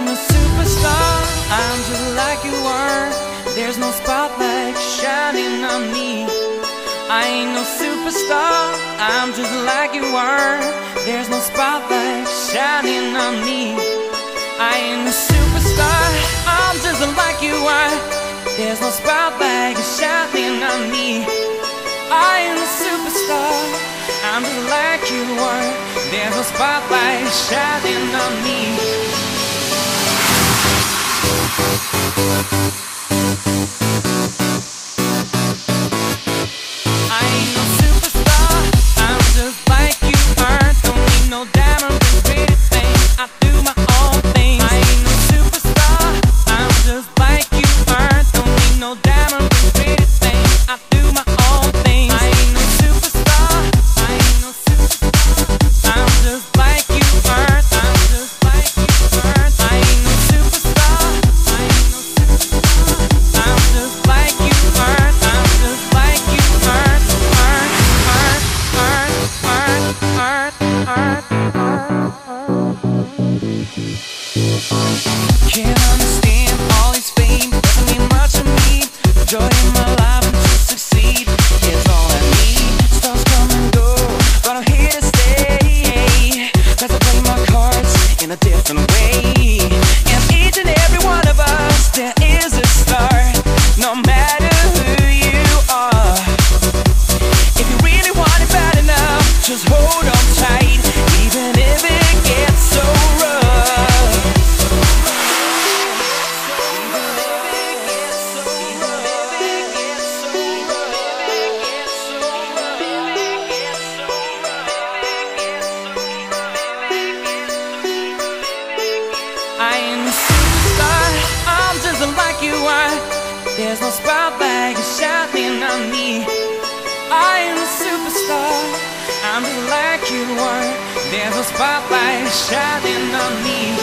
ain't a superstar, I'm just like you are. There's no spotlight shining on me. I ain't no superstar, I'm just like you are. There's no spotlight shining on me. I ain't a superstar, I'm just like you are. There's no spotlight shining on me. I ain't a superstar, I'm just like you are. There's no spotlight shining on me. I ain't no superstar, I'm just like you are. Don't need no diamond ring, pretty thing, I do my own thing. I ain't no superstar, I'm just like you are. Don't need no diamond ring, pretty thing, I do my own thing. I ain't no superstar, I ain't no superstar, I'm just like you are. I'm just like you are. I ain't no superstar, I ain't no superstar, I'm just like you are. I'm just like you are. Can't understand all this fame, doesn't mean much to me. Joy in my life and to succeed is all I need. Stars come and go, but I'm here to stay. Cause I play my cards in a different way. And each and every one of us, there is a star. No matter who you are, if you really want it bad enough, just hold on tight, even if it gets so rough. I ain't a superstar, I'm just like you are. There's no spotlight shining on me. I ain't a superstar, I'm just like you are. There's no spotlight shining on me.